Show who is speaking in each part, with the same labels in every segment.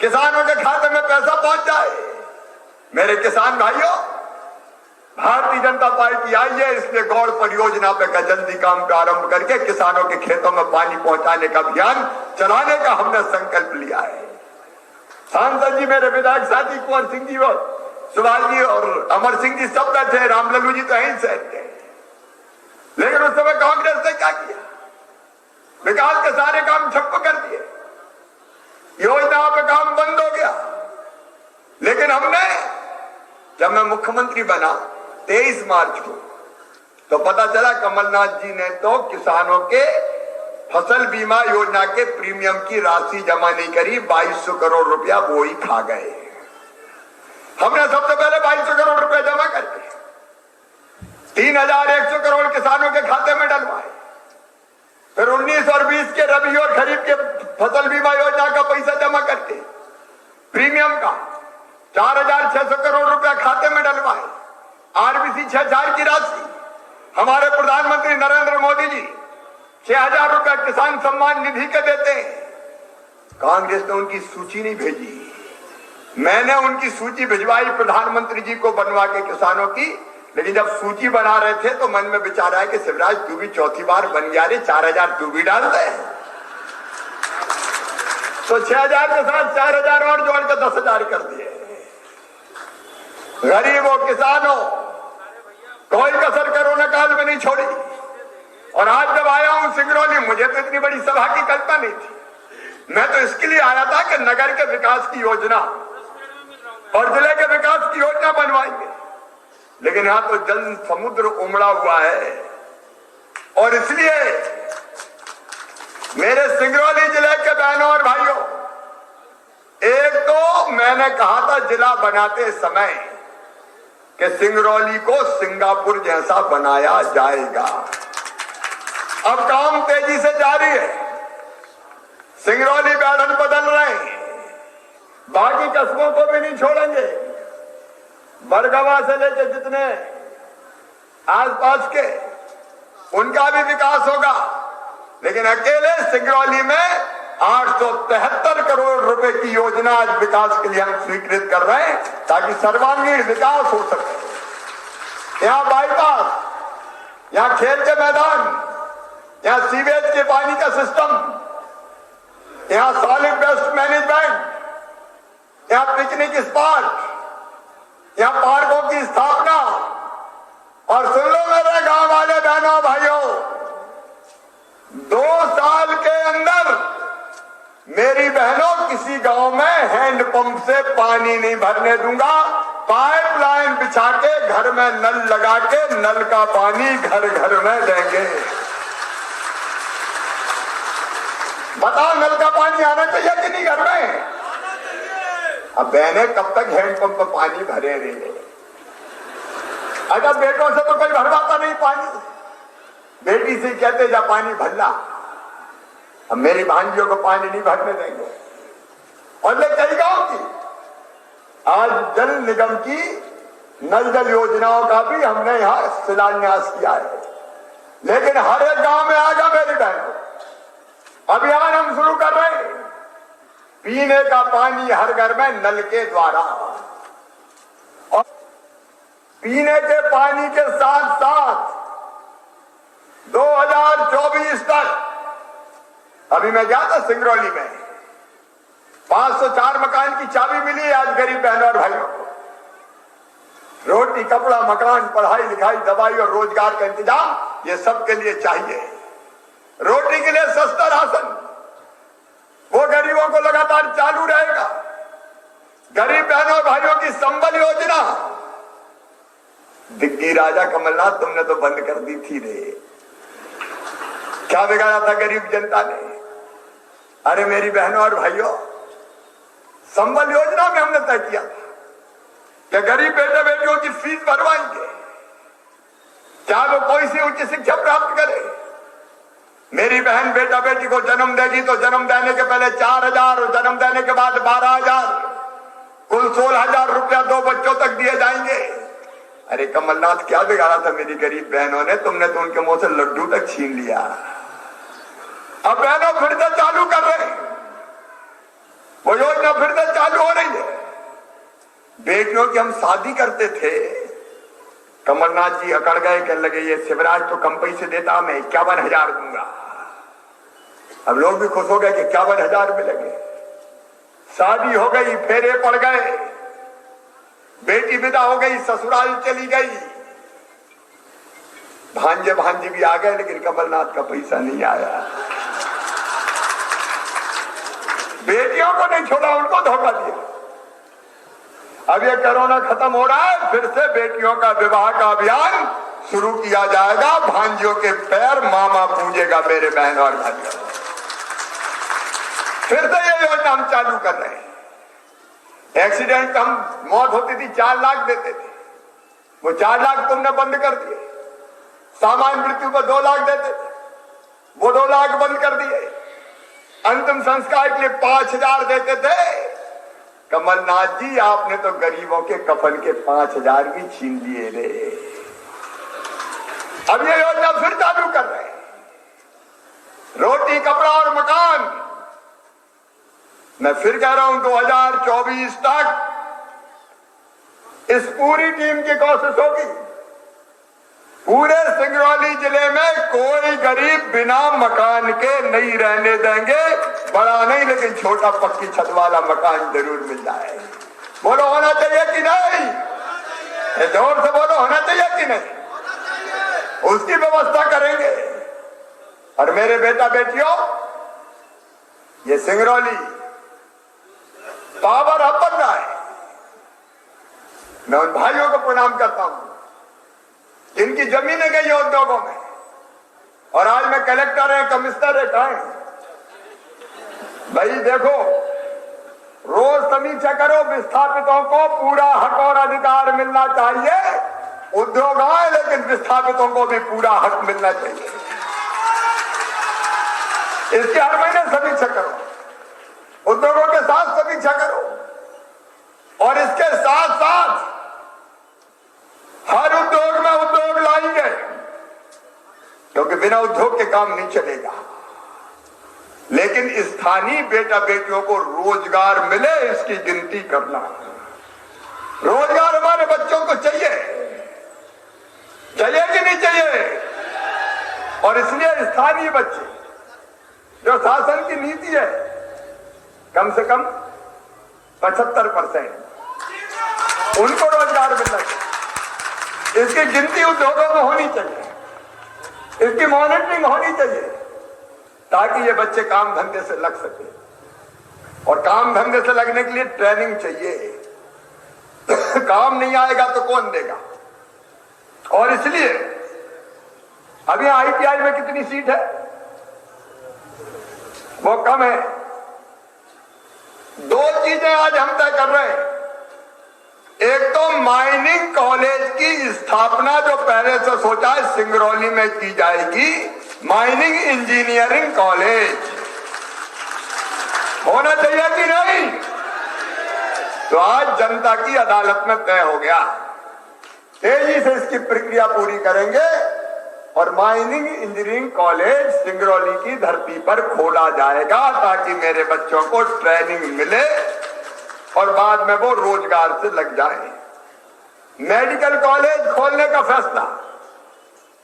Speaker 1: किसानों के खाते में पैसा पहुंच जाए। मेरे किसान भाइयों, भारतीय जनता पार्टी आई है, इसलिए गौड़ परियोजना पे का जल्दी काम प्रारंभ करके किसानों के खेतों में पानी पहुंचाने का अभियान चलाने का हमने संकल्प लिया है। सांसद जी, मेरे विधायक साथी कुंवर सिंह जी और सुभाष जी और अमर सिंह जी सब बैठे हैं, रामलल्लू जी तो यहीं से थे। लेकिन उस समय कांग्रेस ने क्या किया? विकास के सारे काम ठप्प कर दिए, योजनाओं पे काम बंद हो गया। लेकिन हमने, जब मैं मुख्यमंत्री बना 23 मार्च को, तो पता चला कमलनाथ जी ने तो किसानों के फसल बीमा योजना के प्रीमियम की राशि जमा नहीं करी, 2200 करोड़ रुपया वो ही खा गए। हमने सबसे पहले 2200 करोड़ रुपया जमा करके 3100 करोड़ किसानों के खाते में डलवाए। फिर 19 और 20 के रबी और खरीफ के फसल बीमा योजना का पैसा जमा करके प्रीमियम का 4600 करोड़ रुपया खाते में डलवाए। आरबीसी 6000 की राशि हमारे प्रधानमंत्री नरेंद्र मोदी जी 6000 रुपया किसान सम्मान निधि के देते हैं। कांग्रेस ने उनकी सूची नहीं भेजी, मैंने उनकी सूची भिजवाई प्रधानमंत्री जी को बनवा के किसानों की। लेकिन जब सूची बना रहे थे तो मन में विचार आया कि शिवराज तू भी चौथी बार बन गया रे, 4000 तू भी डाल दे। तो 6000 के साथ 4000 और जोड़ के 10000 कर दिए। गरीबों किसानों कोई कसर कोरोना काल में नहीं छोड़ी। और आज जब आया हूं सिंगरौली, मुझे तो इतनी बड़ी सभा की कल्पना नहीं थी। मैं तो इसके लिए आया था कि नगर के विकास की योजना और जिले के विकास की योजना बनवाएंगे। लेकिन यहां तो जल समुद्र उमड़ा हुआ है। और इसलिए मेरे सिंगरौली जिले के बहनों और भाइयों, एक तो मैंने कहा था जिला बनाते समय कि सिंगरौली को सिंगापुर जैसा बनाया जाएगा। अब काम तेजी से जारी है, सिंगरौली पैटर्न बदल रहे हैं, बाकी कस्बों को भी नहीं छोड़ेंगे। बरगवा से लेकर जितने आसपास के, उनका भी विकास होगा। लेकिन अकेले सिंगरौली में 873 करोड़ रुपए की योजना आज विकास के लिए हम स्वीकृत कर रहे हैं, ताकि सर्वांगीण विकास हो सके। यहाँ बाईपास, यहाँ खेल के मैदान, यहाँ सीवेज के पानी का सिस्टम, यहाँ सॉलिड वेस्ट मैनेजमेंट, यहाँ पिकनिक स्पॉट, यहाँ पार्कों की स्थापना। और सुन लो मेरे गांव वाले बहनों भाइयों, 2 साल के अंदर मेरी बहनों किसी गांव में हैंडपंप से पानी नहीं भरने दूंगा। पाइपलाइन बिछा के घर में नल लगा के नल का पानी घर घर में देंगे। बताओ, नल का पानी आना चाहिए कि नहीं घर में? अब बहने कब तक हैंडपंप में पानी भरे रहे? अगर बेटों से तो कोई भरवाता नहीं पानी, बेटी से कहते जा पानी भरला। अब मेरी भांजियों को पानी नहीं भरने देंगे। और ले कई गांव की आज जल निगम की नल जल योजनाओं का भी हमने यहां शिलान्यास किया है। लेकिन हर एक गांव में आएगा मेरी बहनों, अभियान हम शुरू कर रहे हैं। पीने का पानी हर घर में नल के द्वारा, और पीने के पानी के साथ साथ 2024 तक, अभी मैं गया था सिंगरौली में, 504 मकान की चाबी मिली आज गरीब बहनों और भाइयों को। रोटी, कपड़ा, मकान, पढ़ाई लिखाई, दवाई और रोजगार का इंतजाम ये सबके लिए चाहिए। रोटी के लिए सस्ता राशन वो गरीबों को लगातार चालू रहेगा। गरीब बहनों भाइयों की संबल योजना, दिग्गी राजा कमलनाथ तुमने तो बंद कर दी थी रे। क्या बिगाड़ा था गरीब जनता ने? अरे मेरी बहनों और भाइयों, संबल योजना में हमने तय किया था कि गरीब बेटे बेटियों की फीस भरवाएंगे, चाहे वो कोई सी उच्च शिक्षा प्राप्त करे। मेरी बहन बेटा बेटी को जन्म देगी तो जन्म देने के पहले 4000 और जन्म देने के बाद 12000, कुल 16000 रुपया 2 बच्चों तक दिए जाएंगे। अरे कमलनाथ, क्या बिगाड़ा था मेरी गरीब बहनों ने? तुमने तो उनके मुंह से लड्डू तक छीन लिया। अब बहनों फिर से चालू कर रहे, वो योजना फिर से चालू हो रही है। बेटियों की हम शादी करते थे, कमलनाथ जी अकड़ गए, कहने लगे ये शिवराज तो कम पैसे देता, मैं 51,000 दूंगा। अब लोग भी खुश हो गए कि 51,000 मिलेंगे। शादी हो गई, फेरे पड़ गए, बेटी विदा हो गई, ससुराल चली गई, भांजे भांजी भी आ गए, लेकिन कमलनाथ का पैसा नहीं आया। बेटियों को नहीं छोड़ा, उनको धोखा दिया। अब ये कोरोना खत्म हो रहा है, फिर से बेटियों का विवाह का अभियान शुरू किया जाएगा। भांजियों के पैर मामा पूजेगा मेरे बहन और भाइयों। फिर से ये योजना हम चालू कर रहे हैं। एक्सीडेंट हम मौत होती थी 4 लाख देते थे, वो 4 लाख तुमने बंद कर दिए। सामान्य मृत्यु को 2 लाख देते थे, वो 2 लाख बंद कर दिए। अंतिम संस्कार के लिए 5,000 देते थे। कमलनाथ जी आपने तो गरीबों के कफन के 5,000 भी छीन लिए रे। अब ये योजना फिर चालू कर रहे हैं। रोटी, कपड़ा और मकान। मैं फिर कह रहा हूं 2024 तक इस पूरी टीम की कोशिश होगी, पूरे सिंगरौली जिले में कोई गरीब बिना मकान के नहीं रहने देंगे। बड़ा नहीं, लेकिन छोटा पक्की छत वाला मकान जरूर मिल जाए। बोलो होना चाहिए कि नहीं? जोर से बोलो, होना चाहिए कि नहीं? उसकी व्यवस्था करेंगे। और मेरे बेटा बेटियों, ये सिंगरौली पावर हब बन रहा है। मैं उन भाइयों को प्रणाम करता हूं जिनकी जमीनें गई है उद्योगों में, और आज मैं कलेक्टर है, कमिश्नर है, कहा है भाई देखो, रोज समीक्षा करो। विस्थापितों को पूरा हक और अधिकार मिलना चाहिए। उद्योग आए, लेकिन विस्थापितों को भी पूरा हक मिलना चाहिए। इसकी हर महीने समीक्षा करो, उद्योगों के साथ समीक्षा करो, और इसके साथ साथ हर उद्योग में उद्योग लाएंगे, क्योंकि बिना उद्योग के काम नहीं चलेगा। लेकिन स्थानीय बेटा बेटियों को रोजगार मिले, इसकी गिनती करना। रोजगार हमारे बच्चों को चाहिए, चाहिए कि नहीं चाहिए? और इसलिए स्थानीय बच्चे, जो शासन की नीति है, कम से कम 75% उनको रोजगार मिलना चाहिए। इसकी गिनती उद्योगों में होनी चाहिए, इसकी मॉनिटरिंग होनी चाहिए, ताकि ये बच्चे काम धंधे से लग सके। और काम धंधे से लगने के लिए ट्रेनिंग चाहिए। काम नहीं आएगा तो कौन देगा? और इसलिए अभी ITI में कितनी सीट है? वो कम है। 2 चीजें आज हम तय कर रहे हैं। एक तो माइनिंग कॉलेज की स्थापना, जो पहले से सोचा है सिंगरौली में की जाएगी, माइनिंग इंजीनियरिंग कॉलेज होना चाहिए कि नहीं? तो आज जनता की अदालत में तय हो गया। तेजी से इसकी प्रक्रिया पूरी करेंगे और माइनिंग इंजीनियरिंग कॉलेज सिंगरौली की धरती पर खोला जाएगा, ताकि मेरे बच्चों को ट्रेनिंग मिले और बाद में वो रोजगार से लग जाए। मेडिकल कॉलेज खोलने का फैसला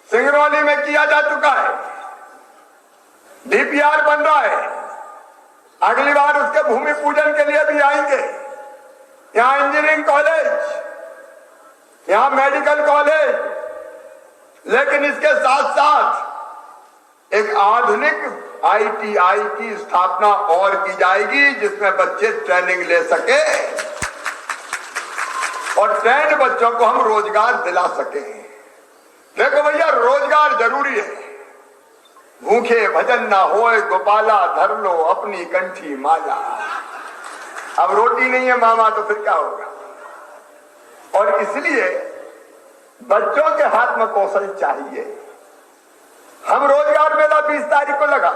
Speaker 1: सिंगरौली में किया जा चुका है। DPR बन रहा है। अगली बार उसके भूमि पूजन के लिए भी आएंगे। यहां इंजीनियरिंग कॉलेज, यहां मेडिकल कॉलेज, लेकिन इसके साथ साथ एक आधुनिक ITI की स्थापना और की जाएगी, जिसमें बच्चे ट्रेनिंग ले सके और ट्रेंड बच्चों को हम रोजगार दिला सके। देखो भैया, रोजगार जरूरी है। भूखे भजन ना होए गोपाला, धर लो अपनी कंठी माला। अब रोटी नहीं है मामा, तो फिर क्या होगा? और इसलिए बच्चों के हाथ में कौशल चाहिए। हम रोजगार मेला 20 तारीख को लगा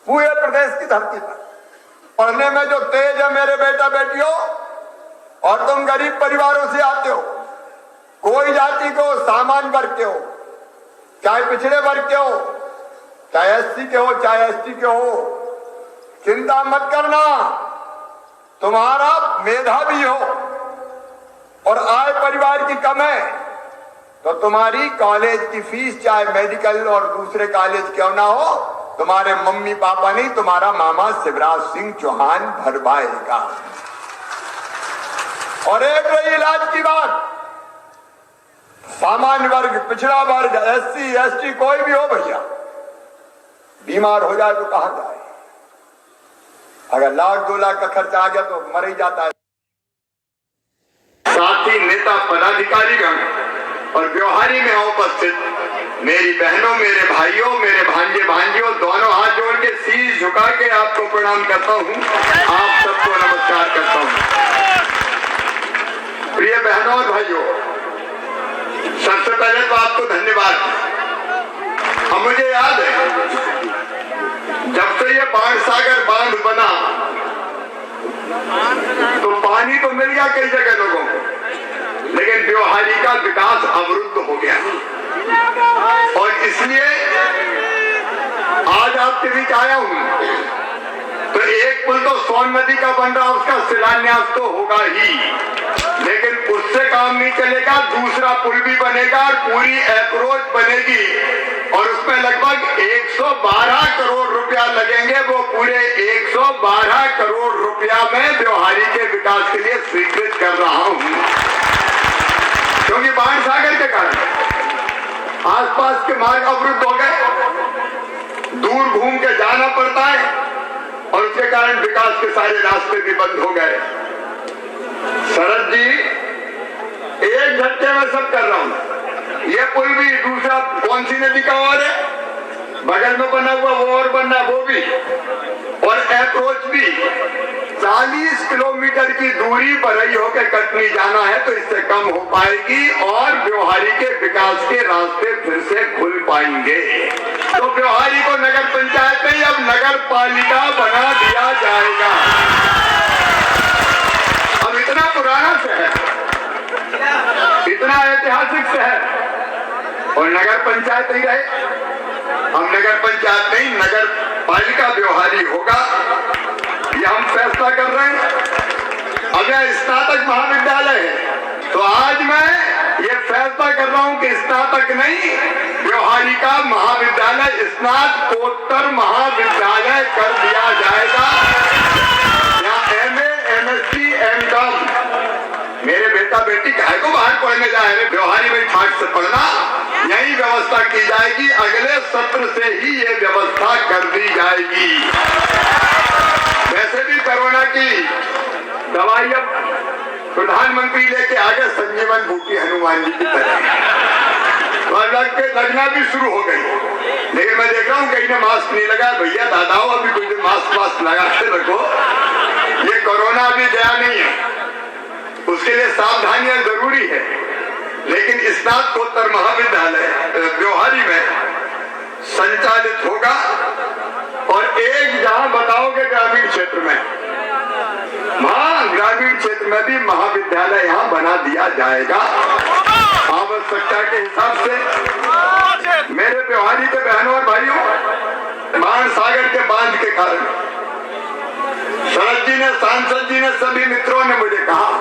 Speaker 1: पूरे प्रदेश की धरती पर। पढ़ने में जो तेज है मेरे बेटा बेटियों, और तुम गरीब परिवारों से आते हो, कोई जाति को, सामान्य वर्ग के हो, चाहे पिछड़े वर्ग के हो, चाहे SC के हो, चाहे ST के हो, चिंता मत करना, तुम्हारा मेधावी हो और आय परिवार की कम है तो तुम्हारी कॉलेज की फीस चाहे मेडिकल और दूसरे कॉलेज क्यों ना हो, तुम्हारे मम्मी पापा नहीं तुम्हारा मामा शिवराज सिंह चौहान भरवाएगा। और एक रही इलाज की बात, सामान्य वर्ग, पिछड़ा वर्ग, SC ST कोई भी हो भैया, बीमार हो जाए तो कहां जाए? अगर 1-2 लाख का खर्चा आ गया तो मर ही जाता है। साथी, नेता, पदाधिकारीगण और व्यवहारी में उपस्थित मेरी बहनों, मेरे भाइयों, मेरे भांजे भांजियों, दोनों हाथ जोड़ के शीश झुका के आपको प्रणाम करता हूं, आप सबको नमस्कार करता हूं। प्रिय बहनों और भाइयों, सबसे पहले तो आपको धन्यवाद। अब मुझे याद है जब से ये बाणसागर बांध बना तो पानी तो मिल गया कई जगह लोगों को, लेकिन व्यवहारी का विकास अवरुद्ध हो गया और इसलिए आज आपके बीच आया हूं। तो एक पुल तो सोन नदी का बन रहा, उसका शिलान्यास तो होगा ही, लेकिन उससे काम नहीं चलेगा, दूसरा पुल भी बनेगा और पूरी अप्रोच बनेगी और उसमें लगभग 112 करोड़ रुपया लगेंगे। वो पूरे 112 करोड़ रुपया मैं व्यवहारी के विकास के लिए स्वीकृत कर रहा हूं, क्योंकि बाणसागर के कारण आसपास के मार्ग अवरुद्ध हो गए, दूर घूम के जाना पड़ता है और उसके कारण विकास के सारे रास्ते भी बंद हो गए। शरद जी, एक झटके में सब कर रहा हूं। ये पुल भी, दूसरा कौन सी नदी का और है, बगल में बना हुआ वो और बनना है वो भी, और अप्रोच भी 40 किलोमीटर की दूरी बरई होकर कटनी जाना है तो इससे कम हो पाएगी और व्यवहारी के विकास के रास्ते फिर से खुल पाएंगे। तो व्यवहारी को नगर पंचायत नहीं, अब नगर पालिका बना दिया जाएगा। अब इतना पुराना शहर, इतना ऐतिहासिक शहर और नगर पंचायत नहीं रहे। हम नगर पंचायत नहीं, नगर पालिका व्यवहारी होगा, ये हम फैसला कर रहे हैं। अब यह स्नातक महाविद्यालय है तो आज मैं ये फैसला कर रहा हूं कि स्नातक नहीं, व्यवहारी का महाविद्यालय स्नातकोत्तर महाविद्यालय कर दिया जाएगा। यहाँ MA, MSc, M.Com, मेरे बेटा बेटी काहे को बाहर पढ़ने जा रहे, व्यवहारी में ठाट से पढ़ना, यही व्यवस्था की जाएगी। अगले सत्र से ही ये व्यवस्था कर दी जाएगी। वैसे भी कोरोना की दवाई अब प्रधानमंत्री लेके आगे संजीवन बूटी हनुमान जी की तरह और लगना भी शुरू हो गई, लेकिन मैं देख रहा हूँ कहीं ने मास्क नहीं लगाया। भैया दादाओ, अभी कुछ दिन मास्क लगा के रखो, ये कोरोना अभी गया नहीं है, उसके लिए सावधानियां जरूरी है। लेकिन स्नातकोत्तर महाविद्यालय व्यवहारी में संचालित होगा और एक जहां बताओगे ग्रामीण क्षेत्र में, वहां ग्रामीण क्षेत्र में भी महाविद्यालय यहां बना दिया जाएगा आवश्यकता के हिसाब से। मेरे व्यवहारी के बहनों और भाइयों, बाणसागर के बांध के कारण शरद जी ने, सांसद जी ने, सभी मित्रों ने मुझे कहा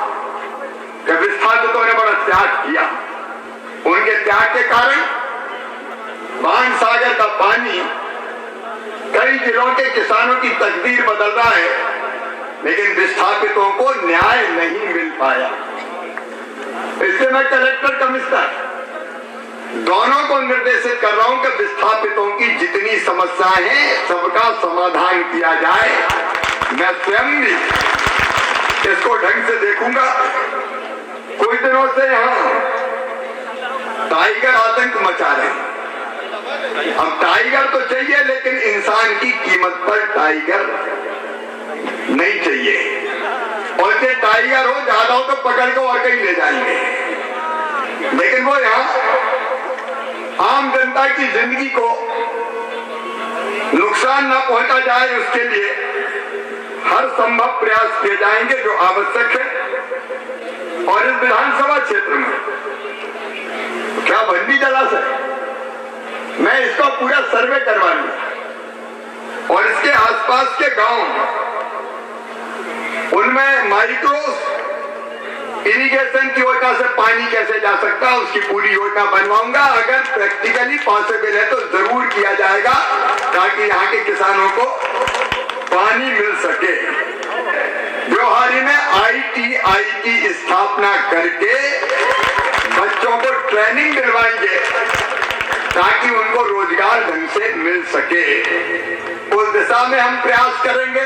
Speaker 1: कि विस्थापितों ने बड़ा त्याग किया। उनके त्याग के कारण बाणसागर का पानी कई जिलों के किसानों की तकदीर बदल रहा है, लेकिन विस्थापितों को न्याय नहीं मिल पाया। इसलिए मैं कलेक्टर, कमिश्नर दोनों को निर्देशित कर रहा हूं कि विस्थापितों की जितनी समस्याएं हैं सबका समाधान किया जाए। मैं स्वयं भी इसको ढंग से देखूंगा। कुछ दिनों से यहाँ टाइगर आतंक मचा रहे हैं। अब टाइगर तो चाहिए, लेकिन इंसान की कीमत पर टाइगर नहीं चाहिए। और ये टाइगर हो, ज्यादा हो तो पकड़ को और कहीं ले जाएंगे, लेकिन वो यहाँ आम जनता की जिंदगी को नुकसान न पहुंचा जाए उसके लिए हर संभव प्रयास किए जाएंगे जो आवश्यक है। और इस विधानसभा क्षेत्र में क्या भंडी जलाशय, मैं इसका पूरा सर्वे करवा लूं। और इसके आसपास के गांव, उनमें माइक्रो इरिगेशन की योजना से पानी कैसे जा सकता है, उसकी पूरी योजना बनवाऊंगा। अगर प्रैक्टिकली पॉसिबल है तो जरूर किया जाएगा, ताकि यहाँ के किसानों को पानी मिल सके। व्यवहारी में ITI की स्थापना करके बच्चों को ट्रेनिंग दिलवाएंगे, ताकि उनको रोजगार ढंग से मिल सके। उस दिशा में हम प्रयास करेंगे।